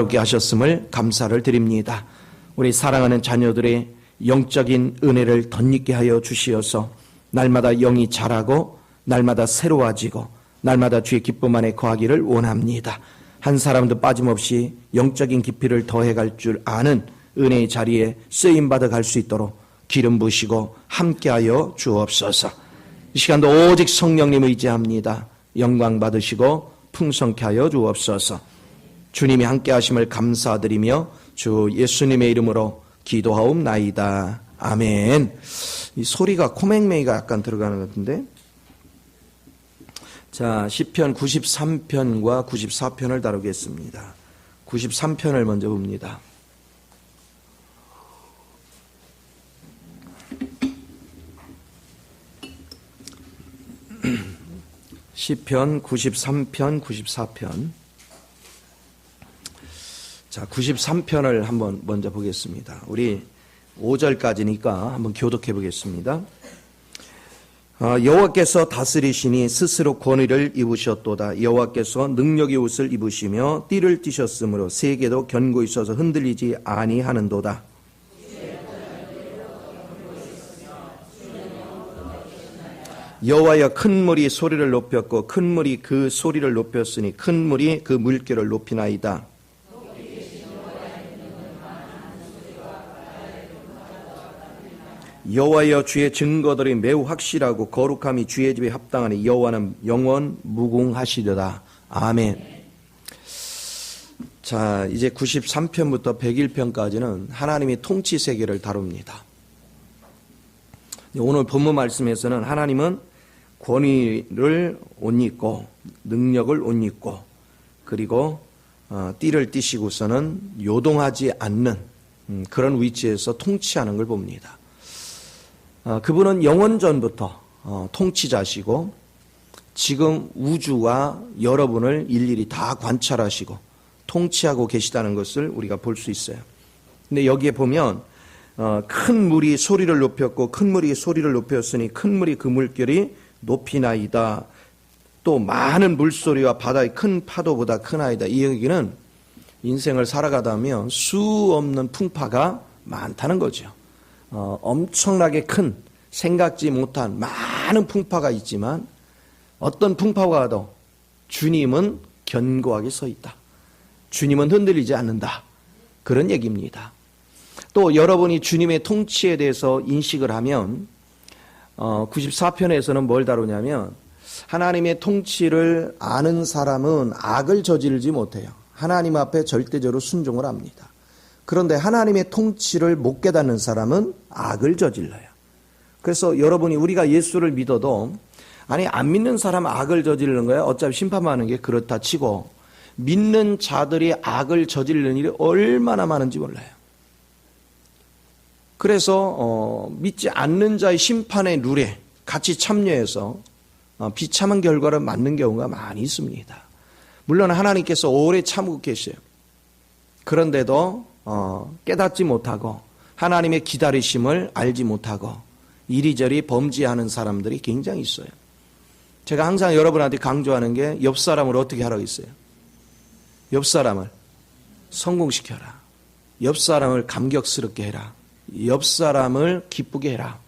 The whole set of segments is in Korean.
이렇게 하셨음을 감사를 드립니다. 우리 사랑하는 자녀들의 영적인 은혜를 덧입게 하여 주시어서 날마다 영이 자라고 날마다 새로워지고 날마다 주의 기쁨 안에 거하기를 원합니다. 한 사람도 빠짐없이 영적인 깊이를 더해갈 줄 아는 은혜의 자리에 쓰임받아 갈 수 있도록 기름 부으시고 함께하여 주옵소서. 이 시간도 오직 성령님 의지합니다. 영광 받으시고 풍성케 하여 주옵소서. 주님이 함께하심을 감사드리며 주 예수님의 이름으로 기도하옵나이다. 아멘. 이 소리가 코맹맹이가 약간 들어가는 것 같은데. 자, 시편 93편과 94편을 다루겠습니다. 93편을 먼저 봅니다. 시편 93편, 94편. 자, 93편을 한번 먼저 보겠습니다. 우리 5절까지니까 한번 교독해 보겠습니다. 여호와께서 다스리시니 스스로 권위를 입으셨도다. 여호와께서 능력의 옷을 입으시며 띠를 띠셨으므로 세계도 견고히 서서 흔들리지 아니하는도다. 여호와여, 큰 물이 소리를 높였고 큰 물이 그 소리를 높였으니 큰 물이 그 물결을 높이나이다. 여호와여, 주의 증거들이 매우 확실하고 거룩함이 주의 집에 합당하니 여호와는 영원 무궁하시도다. 아멘. 자, 이제 93편부터 101편까지는 하나님의 통치 세계를 다룹니다. 오늘 본문 말씀에서는 하나님은 권위를 옷 입고 능력을 옷 입고 그리고 띠를 띠시고서는 요동하지 않는 그런 위치에서 통치하는 걸 봅니다. 그분은 영원전부터 통치자시고 지금 우주와 여러분을 일일이 다 관찰하시고 통치하고 계시다는 것을 우리가 볼 수 있어요. 근데 여기에 보면 큰 물이 소리를 높였고 큰 물이 소리를 높였으니 큰 물이 그 물결이 높이나이다. 또 많은 물소리와 바다의 큰 파도보다 크나이다. 이 얘기는 인생을 살아가다 보면 수 없는 풍파가 많다는 거죠. 엄청나게 큰 생각지 못한 많은 풍파가 있지만 어떤 풍파가 와도 주님은 견고하게 서 있다. 주님은 흔들리지 않는다. 그런 얘기입니다. 또 여러분이 주님의 통치에 대해서 인식을 하면 94편에서는 뭘 다루냐면 하나님의 통치를 아는 사람은 악을 저지르지 못해요. 하나님 앞에 절대적으로 순종을 합니다. 그런데 하나님의 통치를 못 깨닫는 사람은 악을 저질러요. 그래서 여러분이 우리가 예수를 믿어도 아니 안 믿는 사람은 악을 저지르는 거야. 어차피 심판받는 게 그렇다 치고 믿는 자들이 악을 저지르는 일이 얼마나 많은지 몰라요. 그래서 믿지 않는 자의 심판의 룰에 같이 참여해서 비참한 결과를 맞는 경우가 많이 있습니다. 물론 하나님께서 오래 참고 계셔요. 그런데도 깨닫지 못하고 하나님의 기다리심을 알지 못하고 이리저리 범죄하는 사람들이 굉장히 있어요. 제가 항상 여러분한테 강조하는 게 옆 사람을 어떻게 하라고 했어요? 옆 사람을 성공시켜라. 옆 사람을 감격스럽게 해라. 옆 사람을 기쁘게 해라.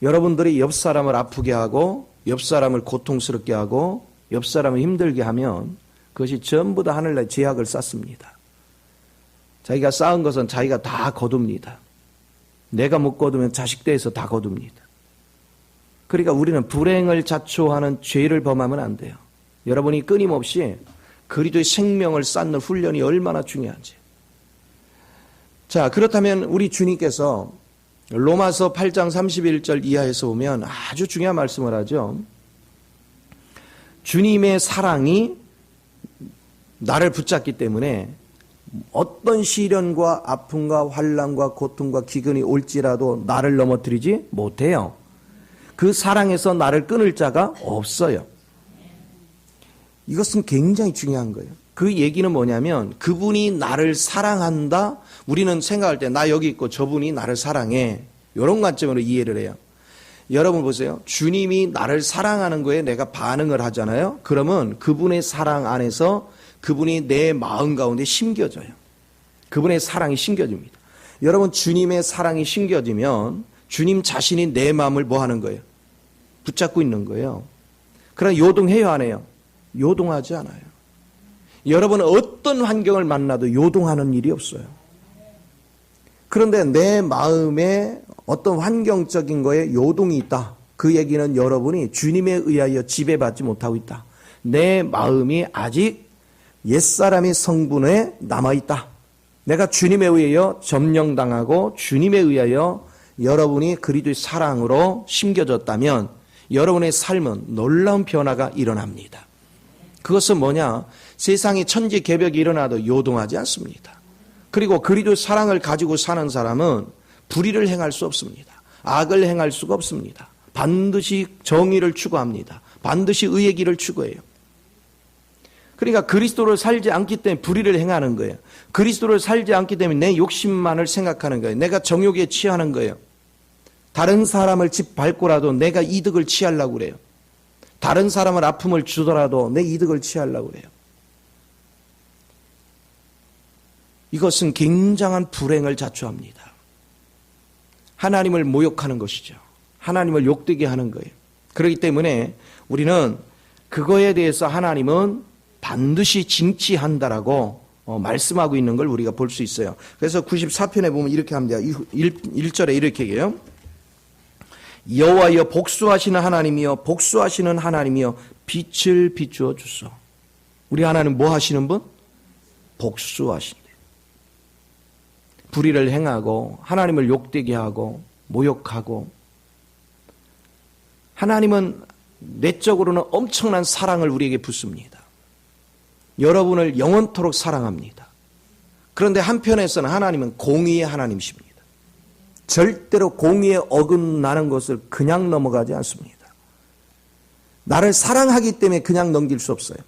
여러분들이 옆 사람을 아프게 하고 옆 사람을 고통스럽게 하고 옆 사람을 힘들게 하면 그것이 전부 다 하늘나라의 죄악을 쌓습니다. 자기가 쌓은 것은 자기가 다 거둡니다. 내가 못 거두면 자식대에서 다 거둡니다. 그러니까 우리는 불행을 자초하는 죄를 범하면 안 돼요. 여러분이 끊임없이 그리스도의 생명을 쌓는 훈련이 얼마나 중요한지. 자, 그렇다면 우리 주님께서 로마서 8장 31절 이하에서 보면 아주 중요한 말씀을 하죠. 주님의 사랑이 나를 붙잡기 때문에 어떤 시련과 아픔과 환난과 고통과 기근이 올지라도 나를 넘어뜨리지 못해요. 그 사랑에서 나를 끊을 자가 없어요. 이것은 굉장히 중요한 거예요. 그 얘기는 뭐냐면 그분이 나를 사랑한다. 우리는 생각할 때 나 여기 있고 저분이 나를 사랑해. 이런 관점으로 이해를 해요. 여러분 보세요. 주님이 나를 사랑하는 거에 내가 반응을 하잖아요. 그러면 그분의 사랑 안에서 그분이 내 마음 가운데 심겨져요. 그분의 사랑이 심겨집니다. 여러분, 주님의 사랑이 심겨지면 주님 자신이 내 마음을 뭐 하는 거예요? 붙잡고 있는 거예요. 그러나 요동해요, 안 해요? 요동하지 않아요. 여러분은 어떤 환경을 만나도 요동하는 일이 없어요. 그런데 내 마음에 어떤 환경적인 거에 요동이 있다. 그 얘기는 여러분이 주님에 의하여 지배받지 못하고 있다. 내 마음이 아직 옛사람의 성분에 남아있다. 내가 주님에 의하여 점령당하고 주님에 의하여 여러분이 그리스도의 사랑으로 심겨졌다면 여러분의 삶은 놀라운 변화가 일어납니다. 그것은 뭐냐? 세상에 천지개벽이 일어나도 요동하지 않습니다. 그리고 그리스도의 사랑을 가지고 사는 사람은 불의를 행할 수 없습니다. 악을 행할 수가 없습니다. 반드시 정의를 추구합니다. 반드시 의의 길을 추구해요. 그러니까 그리스도를 살지 않기 때문에 불의를 행하는 거예요. 그리스도를 살지 않기 때문에 내 욕심만을 생각하는 거예요. 내가 정욕에 취하는 거예요. 다른 사람을 짓밟고라도 내가 이득을 취하려고 그래요. 다른 사람을 아픔을 주더라도 내 이득을 취하려고 그래요. 이것은 굉장한 불행을 자초합니다. 하나님을 모욕하는 것이죠. 하나님을 욕되게 하는 거예요. 그렇기 때문에 우리는 그거에 대해서 하나님은 반드시 징치한다라고 말씀하고 있는 걸 우리가 볼 수 있어요. 그래서 94편에 보면 이렇게 합니다. 1절에 이렇게 얘기해요. 여호와여 복수하시는 하나님이여 복수하시는 하나님이여 빛을 비추어 주소. 우리 하나님 뭐 하시는 분? 복수하신대. 불의를 행하고 하나님을 욕되게 하고 모욕하고, 하나님은 내적으로는 엄청난 사랑을 우리에게 붓습니다. 여러분을 영원토록 사랑합니다. 그런데 한편에서는 하나님은 공의의 하나님이십니다. 절대로 공의에 어긋나는 것을 그냥 넘어가지 않습니다. 나를 사랑하기 때문에 그냥 넘길 수 없어요.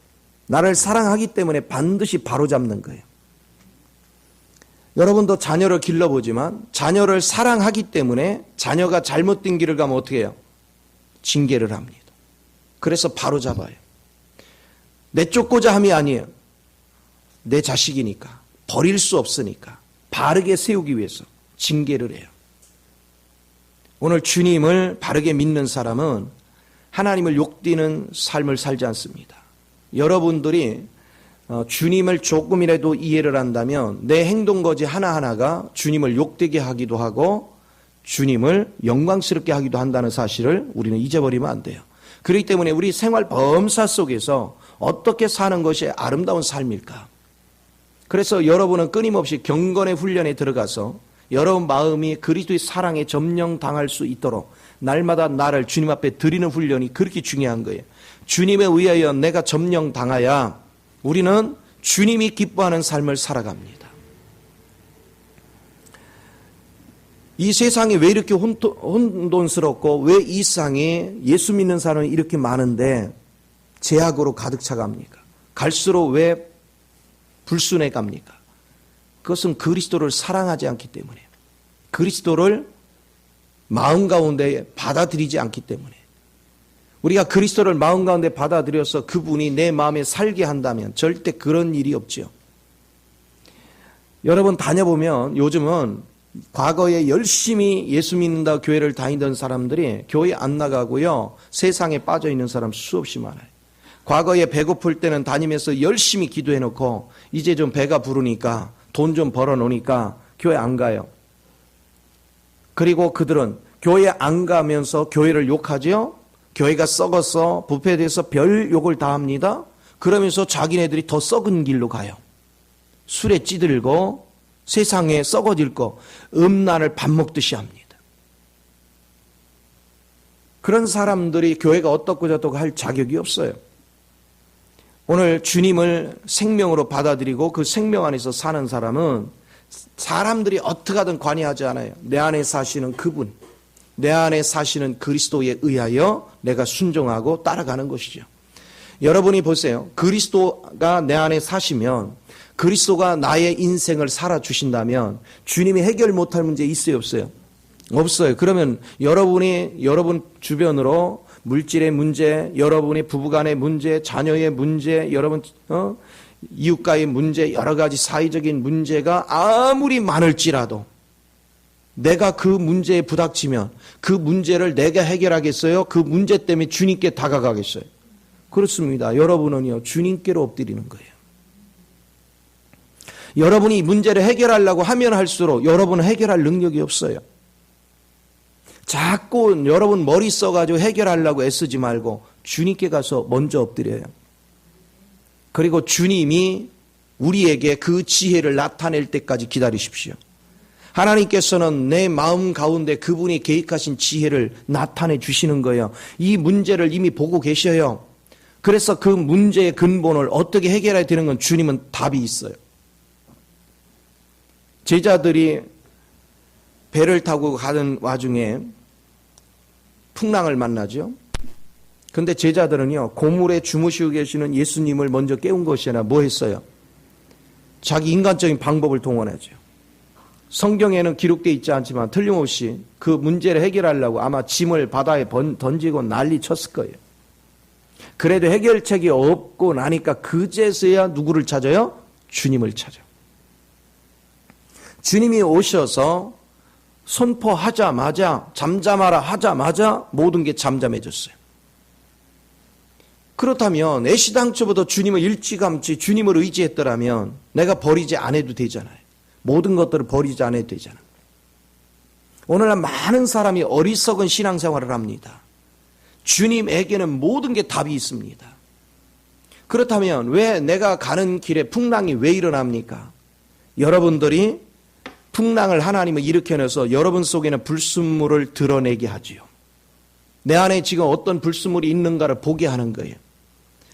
나를 사랑하기 때문에 반드시 바로잡는 거예요. 여러분도 자녀를 길러보지만 자녀를 사랑하기 때문에 자녀가 잘못된 길을 가면 어떻게 해요? 징계를 합니다. 그래서 바로잡아요. 내쫓고자 함이 아니에요. 내 자식이니까, 버릴 수 없으니까 바르게 세우기 위해서 징계를 해요. 오늘 주님을 바르게 믿는 사람은 하나님을 욕되는 삶을 살지 않습니다. 여러분들이 주님을 조금이라도 이해를 한다면 내 행동거지 하나하나가 주님을 욕되게 하기도 하고 주님을 영광스럽게 하기도 한다는 사실을 우리는 잊어버리면 안 돼요. 그렇기 때문에 우리 생활 범사 속에서 어떻게 사는 것이 아름다운 삶일까? 그래서 여러분은 끊임없이 경건의 훈련에 들어가서 여러분 마음이 그리스도의 사랑에 점령당할 수 있도록 날마다 나를 주님 앞에 드리는 훈련이 그렇게 중요한 거예요. 주님에 의하여 내가 점령당하야 우리는 주님이 기뻐하는 삶을 살아갑니다. 이 세상이 왜 이렇게 혼돈스럽고 왜 이 세상에 예수 믿는 사람이 이렇게 많은데 죄악으로 가득 차갑니까? 갈수록 왜 불순해 갑니까? 그것은 그리스도를 사랑하지 않기 때문에, 그리스도를 마음 가운데 받아들이지 않기 때문에. 우리가 그리스도를 마음 가운데 받아들여서 그분이 내 마음에 살게 한다면 절대 그런 일이 없지요. 여러분 다녀보면 요즘은 과거에 열심히 예수 믿는다 교회를 다니던 사람들이 교회 안 나가고요, 세상에 빠져 있는 사람 수없이 많아요. 과거에 배고플 때는 다니면서 열심히 기도해놓고 이제 좀 배가 부르니까 돈 좀 벌어놓으니까 교회 안 가요. 그리고 그들은 교회 안 가면서 교회를 욕하죠. 교회가 썩어서 부패돼서 별 욕을 다 합니다. 그러면서 자기네들이 더 썩은 길로 가요. 술에 찌들고 세상에 썩어질 거 음란을 밥 먹듯이 합니다. 그런 사람들이 교회가 어떻고 저떻고 할 자격이 없어요. 오늘 주님을 생명으로 받아들이고 그 생명 안에서 사는 사람은 사람들이 어떻게 하든 관여하지 않아요. 내 안에 사시는 그분, 내 안에 사시는 그리스도에 의하여 내가 순종하고 따라가는 것이죠. 여러분이 보세요. 그리스도가 내 안에 사시면, 그리스도가 나의 인생을 살아주신다면 주님이 해결 못할 문제 있어요, 없어요? 없어요. 그러면 여러분 주변으로 물질의 문제, 여러분의 부부간의 문제, 자녀의 문제, 여러분 이웃과의 문제, 여러 가지 사회적인 문제가 아무리 많을지라도 내가 그 문제에 부닥치면 그 문제를 내가 해결하겠어요? 그 문제 때문에 주님께 다가가겠어요? 그렇습니다. 여러분은요, 주님께로 엎드리는 거예요. 여러분이 문제를 해결하려고 하면 할수록 여러분은 해결할 능력이 없어요. 자꾸 여러분 머리 써가지고 해결하려고 애쓰지 말고 주님께 가서 먼저 엎드려요. 그리고 주님이 우리에게 그 지혜를 나타낼 때까지 기다리십시오. 하나님께서는 내 마음 가운데 그분이 계획하신 지혜를 나타내 주시는 거예요. 이 문제를 이미 보고 계셔요. 그래서 그 문제의 근본을 어떻게 해결해야 되는 건 주님은 답이 있어요. 제자들이 배를 타고 가는 와중에 풍랑을 만나죠. 근데 제자들은요, 고물에 주무시고 계시는 예수님을 먼저 깨운 것이 아니라 뭐 했어요? 자기 인간적인 방법을 동원하죠. 성경에는 기록되어 있지 않지만 틀림없이 그 문제를 해결하려고 아마 짐을 바다에 던지고 난리 쳤을 거예요. 그래도 해결책이 없고 나니까 그제서야 누구를 찾아요? 주님을 찾아요. 주님이 오셔서 선포하자마자, 잠잠하라 하자마자 모든 게 잠잠해졌어요. 그렇다면 애시당초부터 주님을 일찌감치 주님을 의지했더라면 내가 버리지 않아도 되잖아요. 모든 것들을 버리지 않아도 되잖아요. 오늘날 많은 사람이 어리석은 신앙생활을 합니다. 주님에게는 모든 게 답이 있습니다. 그렇다면 왜 내가 가는 길에 풍랑이 왜 일어납니까? 여러분들이 풍랑을 하나님은 일으켜내서 여러분 속에는 불순물을 드러내게 하지요. 내 안에 지금 어떤 불순물이 있는가를 보게 하는 거예요.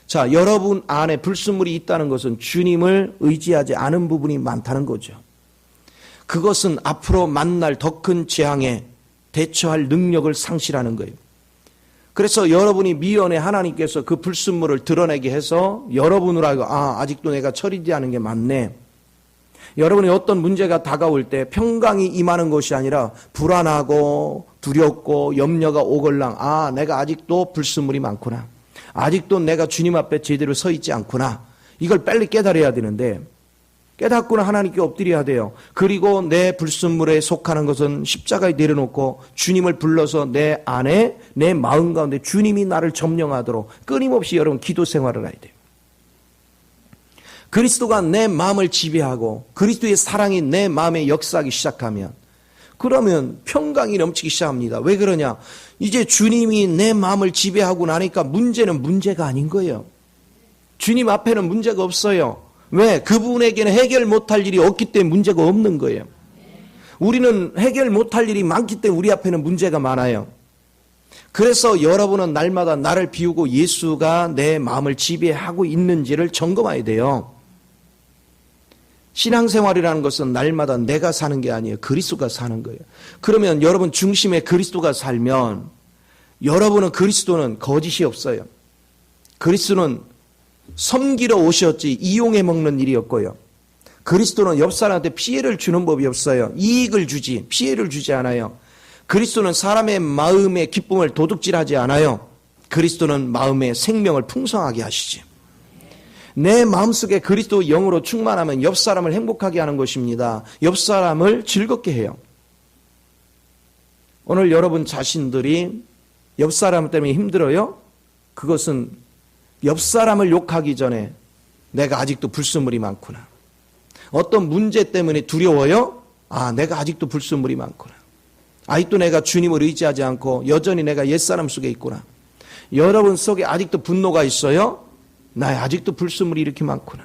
자, 여러분 안에 불순물이 있다는 것은 주님을 의지하지 않은 부분이 많다는 거죠. 그것은 앞으로 만날 더 큰 재앙에 대처할 능력을 상실하는 거예요. 그래서 여러분이 미연에 하나님께서 그 불순물을 드러내게 해서 여러분으로 하여금 아직도 내가 처리되지 않은 게 많네. 여러분이 어떤 문제가 다가올 때 평강이 임하는 것이 아니라 불안하고 두렵고 염려가 오걸랑 내가 아직도 불순물이 많구나. 아직도 내가 주님 앞에 제대로 서 있지 않구나. 이걸 빨리 깨달아야 되는데 깨닫고는 하나님께 엎드려야 돼요. 그리고 내 불순물에 속하는 것은 십자가에 내려놓고 주님을 불러서 내 안에 내 마음 가운데 주님이 나를 점령하도록 끊임없이 여러분 기도 생활을 해야 돼요. 그리스도가 내 마음을 지배하고 그리스도의 사랑이 내 마음에 역사하기 시작하면 그러면 평강이 넘치기 시작합니다. 왜 그러냐? 이제 주님이 내 마음을 지배하고 나니까 문제는 문제가 아닌 거예요. 주님 앞에는 문제가 없어요. 왜? 그분에게는 해결 못할 일이 없기 때문에 문제가 없는 거예요. 우리는 해결 못할 일이 많기 때문에 우리 앞에는 문제가 많아요. 그래서 여러분은 날마다 나를 비우고 예수가 내 마음을 지배하고 있는지를 점검해야 돼요. 신앙생활이라는 것은 날마다 내가 사는 게 아니에요. 그리스도가 사는 거예요. 그러면 여러분 중심에 그리스도가 살면 여러분은 그리스도는 거짓이 없어요. 그리스도는 섬기러 오셨지 이용해 먹는 일이었고요. 그리스도는 옆 사람한테 피해를 주는 법이 없어요. 이익을 주지 피해를 주지 않아요. 그리스도는 사람의 마음의 기쁨을 도둑질하지 않아요. 그리스도는 마음의 생명을 풍성하게 하시지. 내 마음속에 그리스도 영으로 충만하면 옆 사람을 행복하게 하는 것입니다. 옆 사람을 즐겁게 해요. 오늘 여러분 자신들이 옆 사람 때문에 힘들어요? 그것은 옆 사람을 욕하기 전에 내가 아직도 불순물이 많구나. 어떤 문제 때문에 두려워요? 내가 아직도 불순물이 많구나. 아직도 내가 주님을 의지하지 않고 여전히 내가 옛사람 속에 있구나. 여러분 속에 아직도 분노가 있어요? 나에 아직도 불순물이 이렇게 많구나.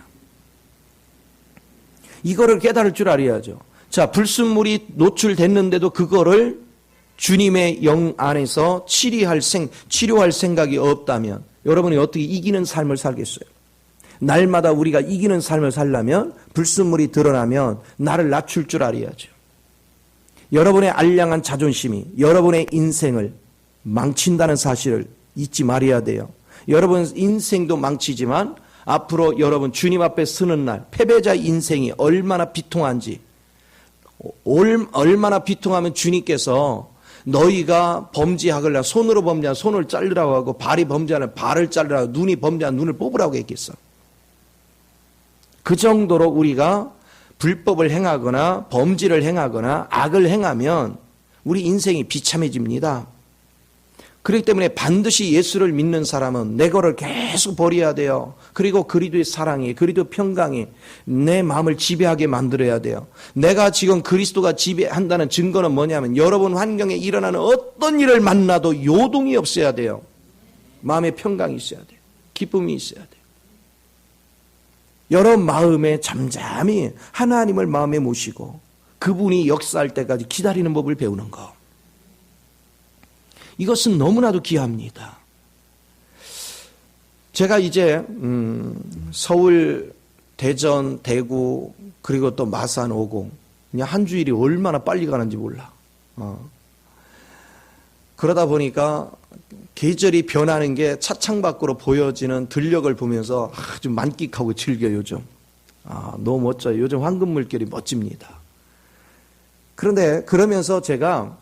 이거를 깨달을 줄 알아야죠. 자, 불순물이 노출됐는데도 그거를 주님의 영 안에서 치료할 생각이 없다면 여러분이 어떻게 이기는 삶을 살겠어요? 날마다 우리가 이기는 삶을 살려면 불순물이 드러나면 나를 낮출 줄 알아야죠. 여러분의 알량한 자존심이 여러분의 인생을 망친다는 사실을 잊지 말아야 돼요. 여러분 인생도 망치지만 앞으로 여러분 주님 앞에 서는 날 패배자 인생이 얼마나 비통한지, 얼마나 비통하면 주님께서 너희가 범죄하거나 손으로 범죄한 손을 자르라고 하고 발이 범죄하는 발을 자르라고 눈이 범죄한 눈을 뽑으라고 했겠어. 그 정도로 우리가 불법을 행하거나 범죄를 행하거나 악을 행하면 우리 인생이 비참해집니다. 그렇기 때문에 반드시 예수를 믿는 사람은 내 거를 계속 버려야 돼요. 그리고 그리스도의 사랑이, 그리스도의 평강이 내 마음을 지배하게 만들어야 돼요. 내가 지금 그리스도가 지배한다는 증거는 뭐냐면 여러분 환경에 일어나는 어떤 일을 만나도 요동이 없어야 돼요. 마음에 평강이 있어야 돼요. 기쁨이 있어야 돼요. 여러분 마음에 잠잠히 하나님을 마음에 모시고 그분이 역사할 때까지 기다리는 법을 배우는 것. 이것은 너무나도 귀합니다. 제가 이제 서울, 대전, 대구 그리고 또 마산 오고 그냥 한 주일이 얼마나 빨리 가는지 몰라. 그러다 보니까 계절이 변하는 게 차창 밖으로 보여지는 들녘을 보면서 아주 만끽하고 즐겨요. 요즘 너무 멋져요. 요즘 황금 물결이 멋집니다. 그런데 그러면서 제가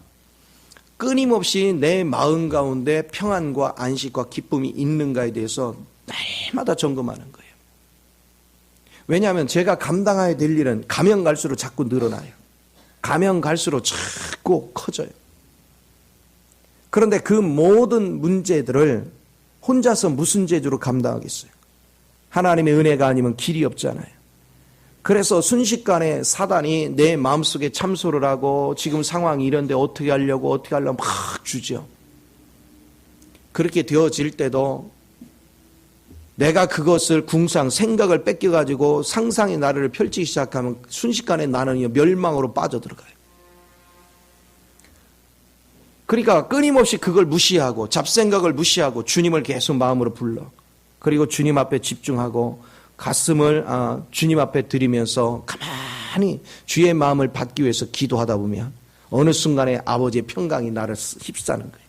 끊임없이 내 마음 가운데 평안과 안식과 기쁨이 있는가에 대해서 날마다 점검하는 거예요. 왜냐하면 제가 감당해야 될 일은 가면 갈수록 자꾸 늘어나요. 가면 갈수록 자꾸 커져요. 그런데 그 모든 문제들을 혼자서 무슨 재주로 감당하겠어요? 하나님의 은혜가 아니면 길이 없잖아요. 그래서 순식간에 사단이 내 마음속에 참소를 하고 지금 상황이 이런데 어떻게 하려고 막 주죠. 그렇게 되어질 때도 내가 그것을 궁상, 생각을 뺏겨가지고 상상의 나래를 펼치기 시작하면 순식간에 나는 멸망으로 빠져들어가요. 그러니까 끊임없이 그걸 무시하고 잡생각을 무시하고 주님을 계속 마음으로 불러. 그리고 주님 앞에 집중하고 가슴을 주님 앞에 드리면서 가만히 주의 마음을 받기 위해서 기도하다 보면 어느 순간에 아버지의 평강이 나를 휩싸는 거예요.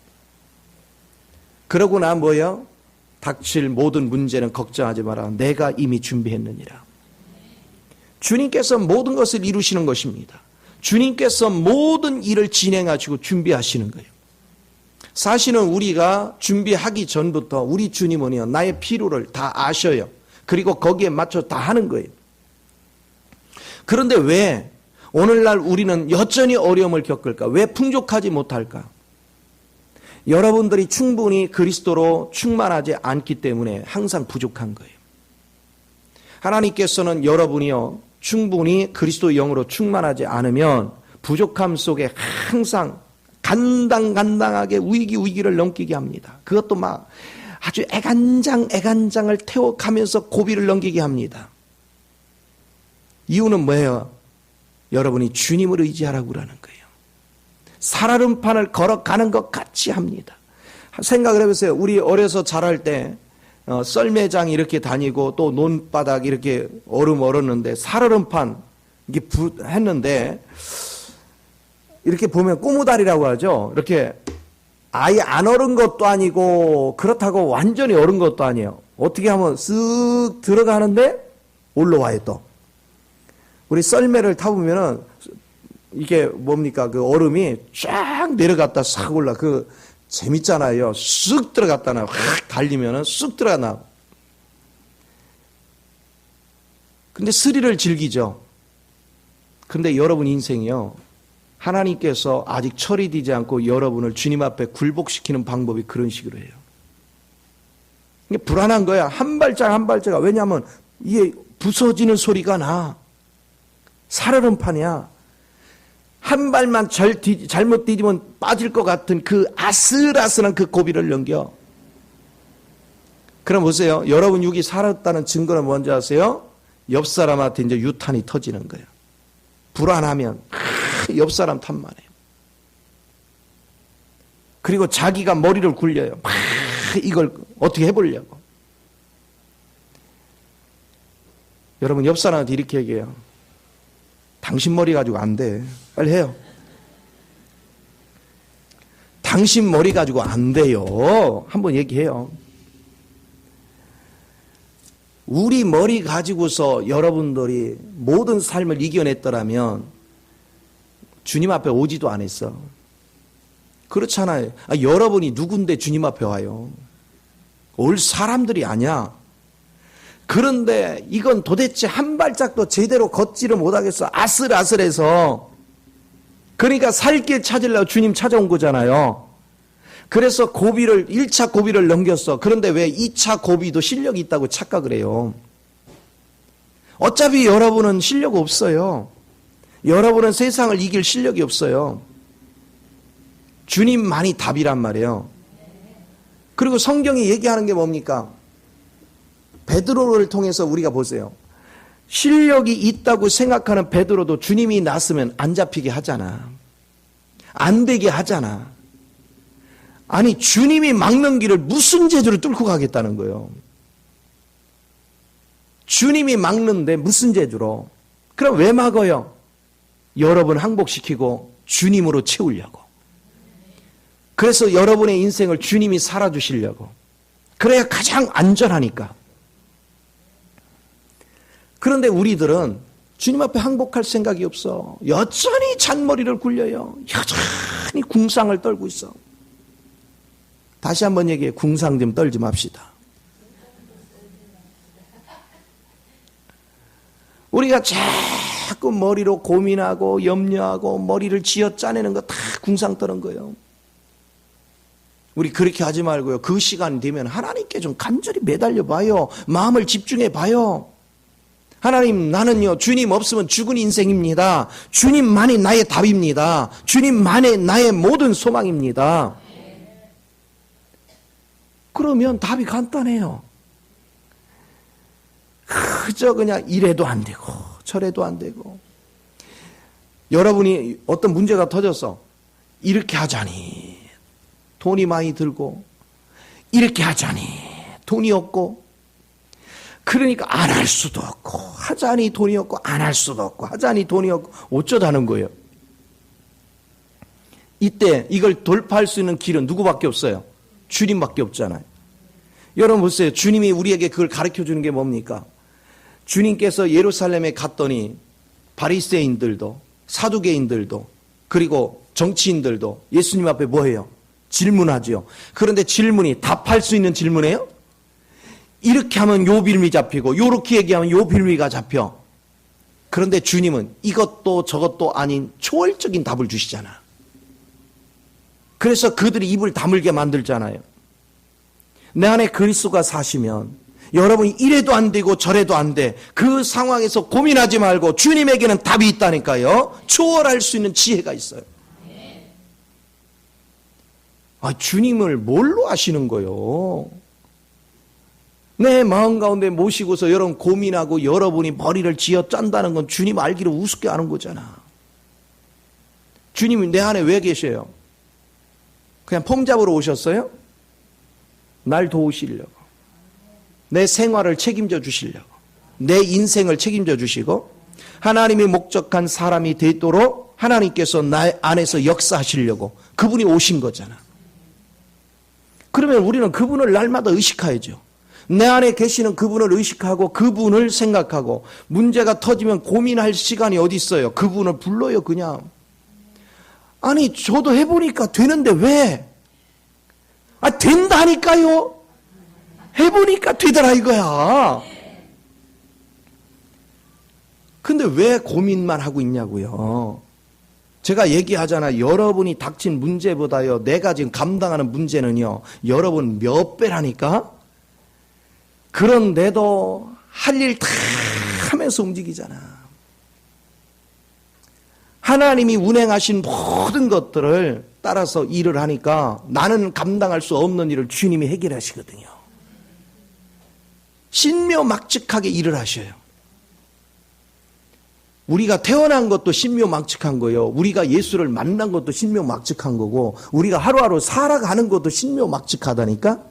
그러고 나 뭐예요? 닥칠 모든 문제는 걱정하지 마라. 내가 이미 준비했느니라. 주님께서 모든 것을 이루시는 것입니다. 주님께서 모든 일을 진행하시고 준비하시는 거예요. 사실은 우리가 준비하기 전부터 우리 주님은요, 나의 필요를 다 아셔요. 그리고 거기에 맞춰 다 하는 거예요. 그런데 왜 오늘날 우리는 여전히 어려움을 겪을까? 왜 풍족하지 못할까? 여러분들이 충분히 그리스도로 충만하지 않기 때문에 항상 부족한 거예요. 하나님께서는 여러분이요, 충분히 그리스도의 영으로 충만하지 않으면 부족함 속에 항상 간당간당하게 위기를 넘기게 합니다. 그것도 막 아주 애간장을 태워가면서 고비를 넘기게 합니다. 이유는 뭐예요? 여러분이 주님을 의지하라고 그러는 거예요. 살얼음판을 걸어가는 것 같이 합니다. 생각을 해보세요. 우리 어려서 자랄 때 썰매장 이렇게 다니고 또 논바닥 이렇게 얼음 얼었는데 살얼음판 이게 했는데 이렇게 보면 꼬무다리라고 하죠. 이렇게 아예 안 얼은 것도 아니고 그렇다고 완전히 얼은 것도 아니에요. 어떻게 하면 쓱 들어가는데 올라와요 또. 우리 썰매를 타보면은 이게 뭡니까? 그 얼음이 쫙 내려갔다 싹 올라. 그 재밌잖아요. 쓱 들어갔다 나. 확 달리면은 쓱 들어가나. 근데 스릴을 즐기죠. 근데 여러분 인생이요. 하나님께서 아직 처리되지 않고 여러분을 주님 앞에 굴복시키는 방법이 그런 식으로 해요. 이게 불안한 거야. 한 발짝 한 발짝. 왜냐하면 이게 부서지는 소리가 나. 살얼음판이야. 한 발만 잘못 디디면 빠질 것 같은 그 아슬아슬한 그 고비를 넘겨. 그럼 보세요. 여러분 육이 살았다는 증거는 뭔지 아세요? 옆 사람한테 이제 유탄이 터지는 거예요. 불안하면 옆 사람 탓만해요. 그리고 자기가 머리를 굴려요. 이걸 어떻게 해보려고. 여러분 옆 사람한테 이렇게 얘기해요. 당신 머리 가지고 안 돼. 빨리 해요. 당신 머리 가지고 안 돼요. 한번 얘기해요. 우리 머리 가지고서 여러분들이 모든 삶을 이겨냈더라면 주님 앞에 오지도 않았어. 그렇잖아요. 여러분이 누군데 주님 앞에 와요. 올 사람들이 아니야. 그런데 이건 도대체 한 발짝도 제대로 걷지를 못하겠어. 아슬아슬해서. 그러니까 살 길 찾으려고 주님 찾아온 거잖아요. 그래서 1차 고비를 넘겼어. 그런데 왜 2차 고비도 실력이 있다고 착각을 해요? 어차피 여러분은 실력 없어요. 여러분은 세상을 이길 실력이 없어요. 주님만이 답이란 말이에요. 그리고 성경이 얘기하는 게 뭡니까? 베드로를 통해서 우리가 보세요. 실력이 있다고 생각하는 베드로도 주님이 났으면 안 잡히게 하잖아. 안 되게 하잖아. 아니, 주님이 막는 길을 무슨 재주로 뚫고 가겠다는 거예요. 주님이 막는데 무슨 재주로? 그럼 왜 막어요? 여러분 항복시키고 주님으로 채우려고. 그래서 여러분의 인생을 주님이 살아주시려고. 그래야 가장 안전하니까. 그런데 우리들은 주님 앞에 항복할 생각이 없어. 여전히 잔머리를 굴려요. 여전히 궁상을 떨고 있어. 다시 한번 얘기해. 궁상 좀 떨지 맙시다. 우리가 자꾸 머리로 고민하고 염려하고 머리를 쥐어 짜내는 거 다 궁상 떠는 거예요. 우리 그렇게 하지 말고요. 그 시간 되면 하나님께 좀 간절히 매달려 봐요. 마음을 집중해 봐요. 하나님, 나는요, 주님 없으면 죽은 인생입니다. 주님만이 나의 답입니다. 주님만이 나의 모든 소망입니다. 그러면 답이 간단해요. 그저 그냥 이래도 안 되고 저래도 안 되고. 여러분이 어떤 문제가 터졌어. 이렇게 하자니 돈이 많이 들고, 이렇게 하자니 돈이 없고, 그러니까 안 할 수도 없고, 하자니 돈이 없고, 안 할 수도 없고, 하자니 돈이 없고, 어쩌자는 거예요. 이때 이걸 돌파할 수 있는 길은 누구밖에 없어요? 주님밖에 없잖아요. 여러분 보세요. 주님이 우리에게 그걸 가르쳐 주는 게 뭡니까? 주님께서 예루살렘에 갔더니 바리새인들도 사두개인들도 그리고 정치인들도 예수님 앞에 뭐해요? 질문하죠. 그런데 질문이 답할 수 있는 질문이에요? 이렇게 하면 요 빌미 잡히고 요렇게 얘기하면 요 빌미가 잡혀. 그런데 주님은 이것도 저것도 아닌 초월적인 답을 주시잖아. 그래서 그들이 입을 다물게 만들잖아요. 내 안에 그리스도가 사시면 여러분이 이래도 안 되고 저래도 안 돼. 그 상황에서 고민하지 말고 주님에게는 답이 있다니까요. 초월할 수 있는 지혜가 있어요. 주님을 뭘로 아시는 거요? 내 마음 가운데 모시고서 여러분 고민하고 여러분이 머리를 쥐어 짠다는 건 주님 알기를 우습게 아는 거잖아. 주님이 내 안에 왜 계셔요? 그냥 폼 잡으러 오셨어요? 날 도우시려고. 내 생활을 책임져 주시려고. 내 인생을 책임져 주시고 하나님이 목적한 사람이 되도록 하나님께서 나 안에서 역사하시려고 그분이 오신 거잖아. 그러면 우리는 그분을 날마다 의식해야죠. 내 안에 계시는 그분을 의식하고 그분을 생각하고 문제가 터지면 고민할 시간이 어디 있어요? 그분을 불러요 그냥. 아니 저도 해보니까 되는데 왜? 된다니까요. 해보니까 되더라 이거야. 근데 왜 고민만 하고 있냐고요. 제가 얘기하잖아. 여러분이 닥친 문제보다요 내가 지금 감당하는 문제는요 여러분 몇 배라니까. 그런데도 할 일 다 하면서 움직이잖아. 하나님이 운행하신 모든 것들을 따라서 일을 하니까 나는 감당할 수 없는 일을 주님이 해결하시거든요. 신묘막측하게 일을 하셔요. 우리가 태어난 것도 신묘막측한 거예요. 우리가 예수를 만난 것도 신묘막측한 거고 우리가 하루하루 살아가는 것도 신묘막측하다니까.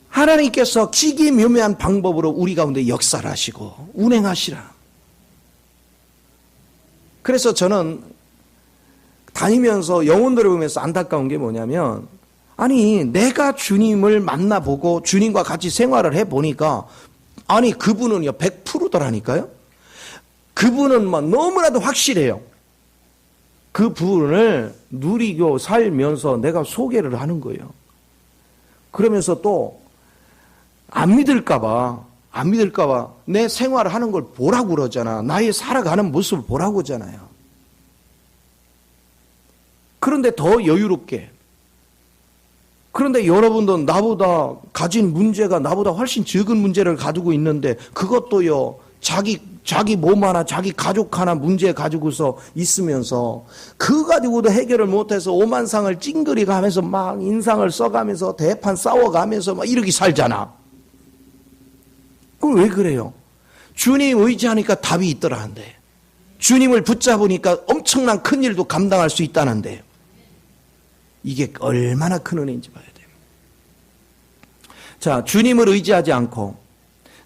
하나님께서 기기묘묘한 방법으로 우리 가운데 역사를 하시고 운행하시라. 그래서 저는 다니면서 영혼들을 보면서 안타까운 게 뭐냐면 아니 내가 주님을 만나보고 주님과 같이 생활을 해보니까 아니 그분은요 100%더라니까요. 그분은 뭐 너무나도 확실해요. 그 부분을 누리고 살면서 내가 소개를 하는 거예요. 그러면서 또 안 믿을까봐 내 생활을 하는 걸 보라고 그러잖아. 나의 살아가는 모습을 보라고 하잖아요. 그런데 더 여유롭게, 그런데 여러분도 나보다 가진 문제가 나보다 훨씬 적은 문제를 가지고 있는데 그것도요, 자기 몸 하나, 자기 가족 하나 문제 가지고서 있으면서 그 가지고도 해결을 못해서 오만상을 찡그리 가면서 막 인상을 써가면서 대판 싸워가면서 막 이렇게 살잖아. 그럼 왜 그래요? 주님 의지하니까 답이 있더라는데, 주님을 붙잡으니까 엄청난 큰 일도 감당할 수 있다는데, 이게 얼마나 큰 은혜인지 봐야 돼요. 자, 주님을 의지하지 않고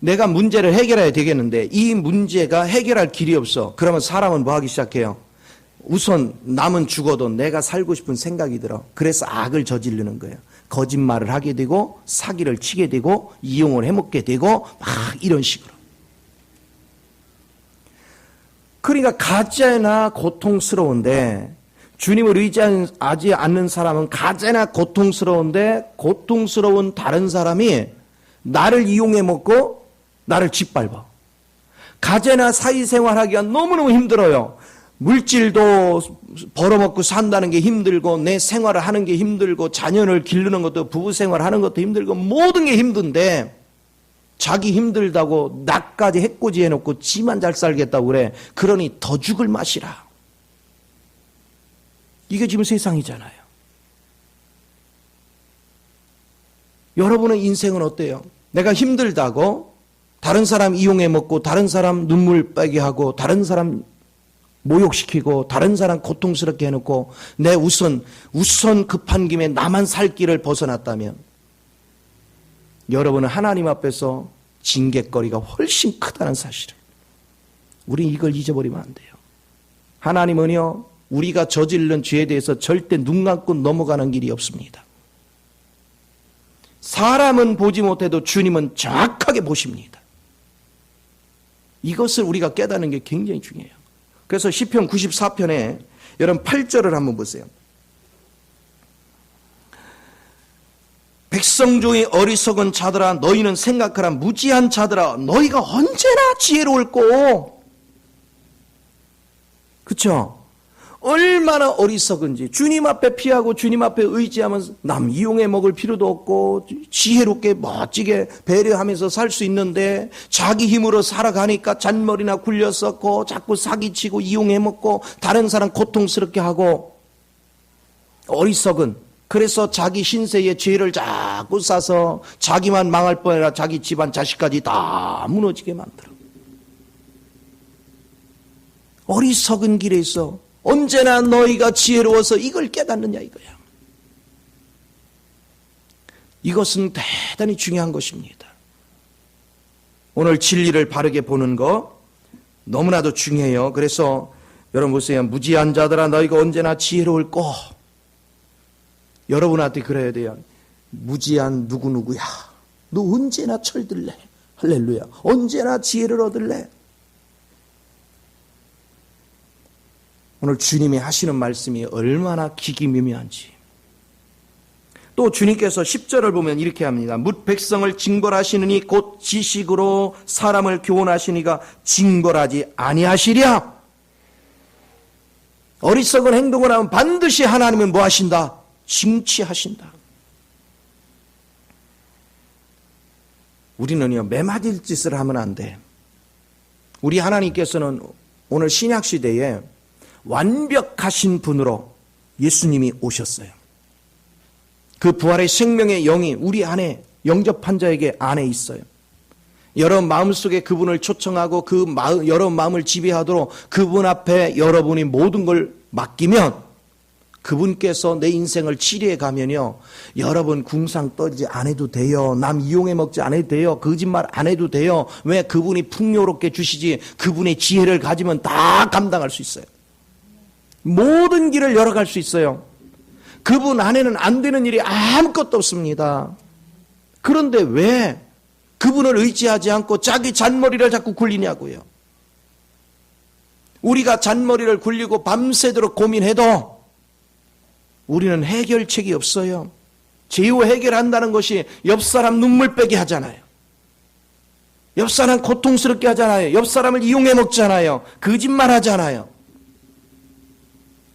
내가 문제를 해결해야 되겠는데 이 문제가 해결할 길이 없어. 그러면 사람은 뭐 하기 시작해요? 우선 남은 죽어도 내가 살고 싶은 생각이 들어. 그래서 악을 저지르는 거예요. 거짓말을 하게 되고 사기를 치게 되고 이용을 해먹게 되고 막 이런 식으로. 그러니까 가짜나 고통스러운데, 주님을 의지하지 않는 사람은 가짜나 고통스러운데 고통스러운 다른 사람이 나를 이용해 먹고 나를 짓밟아. 가재나 사회생활하기가 너무너무 힘들어요. 물질도 벌어먹고 산다는 게 힘들고 내 생활을 하는 게 힘들고 자녀를 기르는 것도 부부생활하는 것도 힘들고 모든 게 힘든데 자기 힘들다고 나까지 해코지 해놓고 지만 잘 살겠다고 그래. 그러니 더 죽을 맛이라. 이게 지금 세상이잖아요. 여러분의 인생은 어때요? 내가 힘들다고 다른 사람 이용해 먹고 다른 사람 눈물 빼게 하고 다른 사람 모욕시키고 다른 사람 고통스럽게 해놓고 내 우선 급한 김에 나만 살 길을 벗어났다면 여러분은 하나님 앞에서 징계거리가 훨씬 크다는 사실을 우리 이걸 잊어버리면 안 돼요. 하나님은요 우리가 저지른 죄에 대해서 절대 눈 감고 넘어가는 길이 없습니다. 사람은 보지 못해도 주님은 정확하게 보십니다. 이것을 우리가 깨닫는 게 굉장히 중요해요. 그래서 시편 94편에 여러분 8절을 한번 보세요. 백성 중의 어리석은 자들아 너희는 생각하라. 무지한 자들아 너희가 언제나 지혜로울꼬. 그렇죠? 얼마나 어리석은지 주님 앞에 피하고 주님 앞에 의지하면서 남 이용해 먹을 필요도 없고 지혜롭게 멋지게 배려하면서 살 수 있는데 자기 힘으로 살아가니까 잔머리나 굴렸었고 자꾸 사기치고 이용해 먹고 다른 사람 고통스럽게 하고 어리석은 그래서 자기 신세에 죄를 자꾸 싸서 자기만 망할 뻔해라 자기 집안 자식까지 다 무너지게 만들어. 어리석은 길에 있어. 언제나 너희가 지혜로워서 이걸 깨닫느냐 이거야. 이것은 대단히 중요한 것입니다. 오늘 진리를 바르게 보는 거 너무나도 중요해요. 그래서 여러분 보세요. 무지한 자들아 너희가 언제나 지혜로울꼬. 여러분한테 그래야 돼요. 무지한 누구누구야. 너 언제나 철들래. 할렐루야. 언제나 지혜를 얻을래. 오늘 주님이 하시는 말씀이 얼마나 기기묘묘한지. 또 주님께서 10절을 보면 이렇게 합니다. 뭇 백성을 징벌하시느니 곧 지식으로 사람을 교훈하시니가 징벌하지 아니하시랴. 어리석은 행동을 하면 반드시 하나님은 뭐 하신다? 징치하신다. 우리는요 매맞을 짓을 하면 안 돼. 우리 하나님께서는 오늘 신약시대에 완벽하신 분으로 예수님이 오셨어요. 그 부활의 생명의 영이 우리 안에 영접한 자에게 안에 있어요. 여러분 마음속에 그분을 초청하고 여러분 마음을 지배하도록 그분 앞에 여러분이 모든 걸 맡기면 그분께서 내 인생을 치료해 가면요 여러분 궁상 떨지 안 해도 돼요. 남 이용해 먹지 안 해도 돼요. 거짓말 안 해도 돼요. 왜? 그분이 풍요롭게 주시지. 그분의 지혜를 가지면 다 감당할 수 있어요. 모든 길을 열어갈 수 있어요. 그분 안에는 안 되는 일이 아무것도 없습니다. 그런데 왜 그분을 의지하지 않고 자기 잔머리를 자꾸 굴리냐고요. 우리가 잔머리를 굴리고 밤새도록 고민해도 우리는 해결책이 없어요. 제호 해결한다는 것이 옆 사람 눈물 빼게 하잖아요. 옆 사람 고통스럽게 하잖아요. 옆 사람을 이용해 먹잖아요. 거짓말 하잖아요.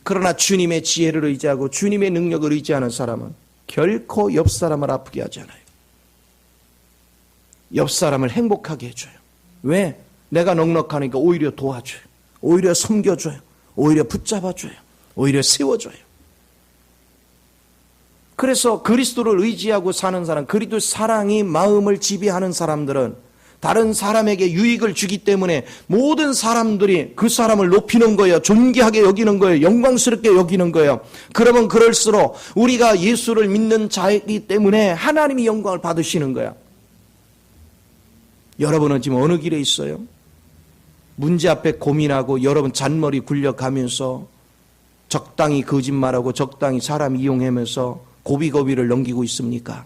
그러나 주님의 지혜를 의지하고 주님의 능력을 의지하는 사람은 결코 옆 사람을 아프게 하지 않아요. 옆 사람을 행복하게 해줘요. 왜? 내가 넉넉하니까 오히려 도와줘요. 오히려 섬겨줘요. 오히려 붙잡아줘요. 오히려 세워줘요. 그래서 그리스도를 의지하고 사는 사람, 그리스도 사랑이 마음을 지배하는 사람들은 다른 사람에게 유익을 주기 때문에 모든 사람들이 그 사람을 높이는 거예요. 존귀하게 여기는 거예요. 영광스럽게 여기는 거예요. 그러면 그럴수록 우리가 예수를 믿는 자이기 때문에 하나님이 영광을 받으시는 거야. 여러분은 지금 어느 길에 있어요? 문제 앞에 고민하고 여러분 잔머리 굴려가면서 적당히 거짓말하고 적당히 사람 이용하면서 고비고비를 넘기고 있습니까?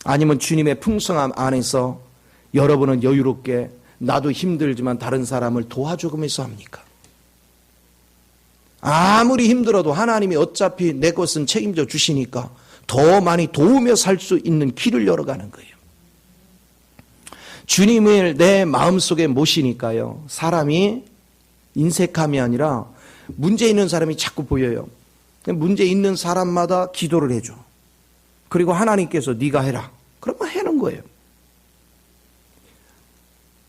아니면 주님의 풍성함 안에서 여러분은 여유롭게 나도 힘들지만 다른 사람을 도와주면서 합니까? 아무리 힘들어도 하나님이 어차피 내 것은 책임져 주시니까 더 많이 도우며 살 수 있는 길을 열어가는 거예요. 주님을 내 마음속에 모시니까요. 사람이 인색함이 아니라 문제 있는 사람이 자꾸 보여요. 문제 있는 사람마다 기도를 해줘. 그리고 하나님께서 네가 해라. 그러면 하는 거예요.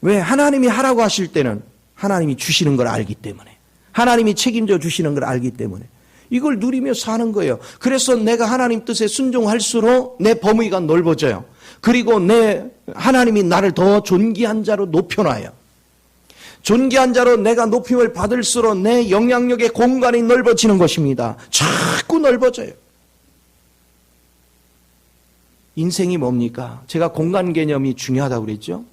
왜? 하나님이 하라고 하실 때는 하나님이 주시는 걸 알기 때문에, 하나님이 책임져 주시는 걸 알기 때문에 이걸 누리며 사는 거예요. 그래서 내가 하나님 뜻에 순종할수록 내 범위가 넓어져요. 그리고 하나님이 나를 더 존귀한 자로 높여놔요. 존귀한 자로 내가 높임을 받을수록 내 영향력의 공간이 넓어지는 것입니다. 자꾸 넓어져요. 인생이 뭡니까? 제가 공간 개념이 중요하다고 그랬죠?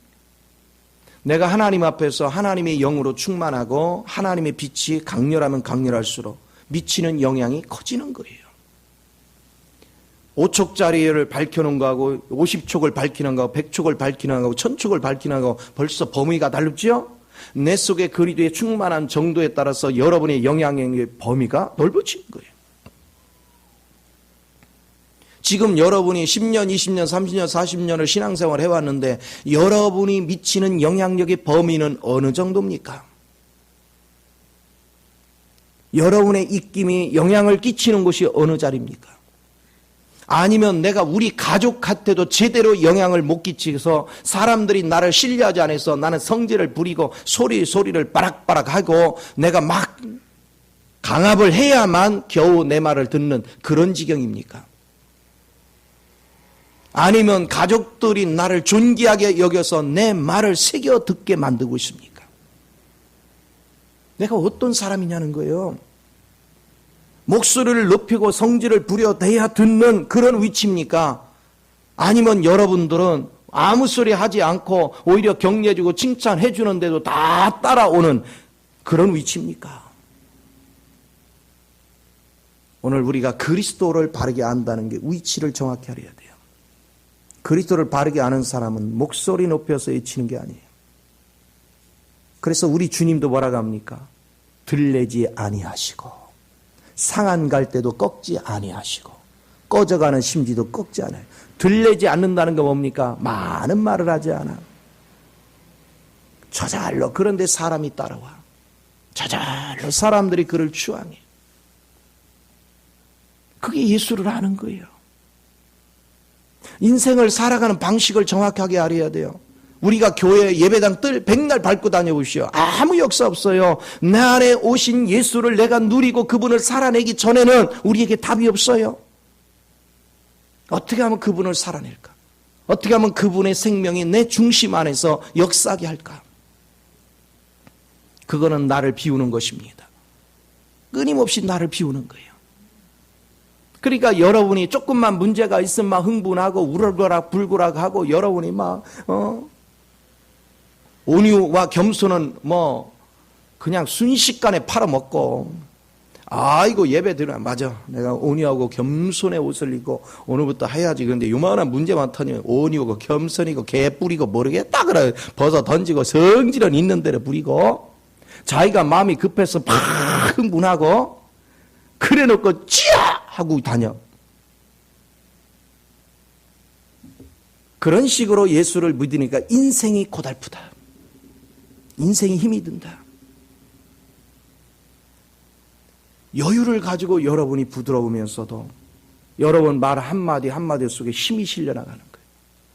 내가 하나님 앞에서 하나님의 영으로 충만하고 하나님의 빛이 강렬하면 강렬할수록 미치는 영향이 커지는 거예요. 5촉짜리를 밝혀놓은 거하고 50촉을 밝히는 거하고 100촉을 밝히는 거하고 1000촉을 밝히는 거하고 벌써 범위가 다르죠? 내 속의 그리스도의 충만한 정도에 따라서 여러분의 영향력의 범위가 넓어지는 거예요. 지금 여러분이 10년, 20년, 30년, 40년을 신앙생활을 해왔는데 여러분이 미치는 영향력의 범위는 어느 정도입니까? 여러분의 입김이 영향을 끼치는 곳이 어느 자리입니까? 아니면 내가 우리 가족한테도 제대로 영향을 못 끼치서 사람들이 나를 신뢰하지 않아서 나는 성질을 부리고 소리를 빠락빠락하고 내가 막 강압을 해야만 겨우 내 말을 듣는 그런 지경입니까? 아니면 가족들이 나를 존귀하게 여겨서 내 말을 새겨 듣게 만들고 있습니까? 내가 어떤 사람이냐는 거예요. 목소리를 높이고 성질을 부려대야 듣는 그런 위치입니까? 아니면 여러분들은 아무 소리 하지 않고 오히려 격려해주고 칭찬해 주는데도 다 따라오는 그런 위치입니까? 오늘 우리가 그리스도를 바르게 안다는 게 위치를 정확히 알아야 돼요. 그리스도를 바르게 아는 사람은 목소리 높여서 외치는 게 아니에요. 그래서 우리 주님도 뭐라고 합니까? 들레지 아니하시고 상한 갈 때도 꺾지 아니하시고 꺼져가는 심지도 꺾지 않아요. 들레지 않는다는 건 뭡니까? 많은 말을 하지 않아. 저절로. 그런데 사람이 따라와. 저절로 사람들이 그를 추앙해. 그게 예수를 아는 거예요. 인생을 살아가는 방식을 정확하게 알아야 돼요. 우리가 교회 예배당 뜰 백날 밟고 다녀보시오. 아무 역사 없어요. 내 안에 오신 예수를 내가 누리고 그분을 살아내기 전에는 우리에게 답이 없어요. 어떻게 하면 그분을 살아낼까? 어떻게 하면 그분의 생명이 내 중심 안에서 역사하게 할까? 그거는 나를 비우는 것입니다. 끊임없이 나를 비우는 거예요. 그러니까 여러분이 조금만 문제가 있으면 막 흥분하고 우르르락 불구락 하고 여러분이 막 온유와 겸손은 그냥 순식간에 팔아먹고 아이고 예배 드려 맞아 내가 온유하고 겸손의 옷을 입고 오늘부터 해야지. 그런데 요만한 문제 많더니 온유하고 겸손이고 개 뿌리고 모르겠다 그래 벗어 던지고 성질은 있는 대로 부리고 자기가 마음이 급해서 팍 흥분하고 그래 놓고 찌야 하고 다녀. 그런 식으로 예수를 믿으니까 인생이 고달프다. 인생이 힘이 든다. 여유를 가지고 여러분이 부드러우면서도 여러분 말 한마디 한마디 속에 힘이 실려나가는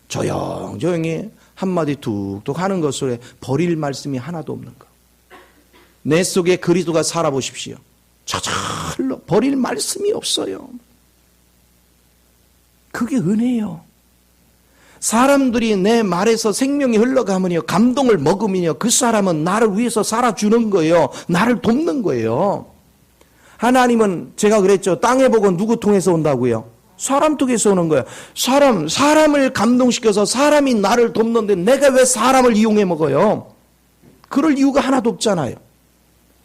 거예요. 조용히 한마디 툭툭 하는 것 속에 버릴 말씀이 하나도 없는 거. 내 속에 그리스도가 살아보십시오. 저절로 버릴 말씀이 없어요. 그게 은혜예요. 사람들이 내 말에서 생명이 흘러가면요, 감동을 먹으면요, 그 사람은 나를 위해서 살아주는 거예요. 나를 돕는 거예요. 하나님은 제가 그랬죠. 땅의 복은 누구 통해서 온다고요? 사람 통해서 오는 거예요. 사람을 감동시켜서 사람이 나를 돕는데 내가 왜 사람을 이용해 먹어요? 그럴 이유가 하나도 없잖아요.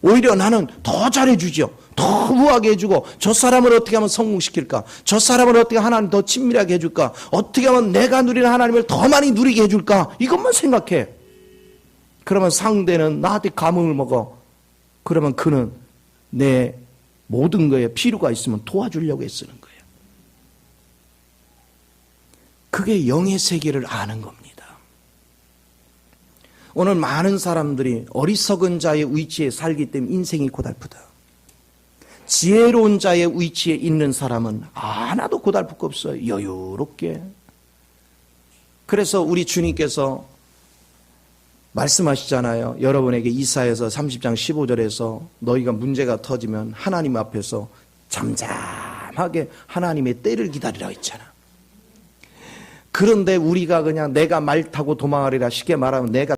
오히려 나는 더 잘해주죠. 더 우아하게 해주고, 저 사람을 어떻게 하면 성공시킬까? 저 사람을 어떻게 하나님 더 친밀하게 해줄까? 어떻게 하면 내가 누리는 하나님을 더 많이 누리게 해줄까? 이것만 생각해. 그러면 상대는 나한테 감흥을 먹어. 그러면 그는 내 모든 거에 필요가 있으면 도와주려고 애쓰는 거예요. 그게 영의 세계를 아는 겁니다. 오늘 많은 사람들이 어리석은 자의 위치에 살기 때문에 인생이 고달프다. 지혜로운 자의 위치에 있는 사람은 하나도 고달플 거 없어요. 여유롭게. 그래서 우리 주님께서 말씀하시잖아요. 여러분에게 이사야서 30장 15절에서 너희가 문제가 터지면 하나님 앞에서 잠잠하게 하나님의 때를 기다리라 했잖아. 그런데 우리가 그냥 내가 말 타고 도망하리라, 쉽게 말하면 내가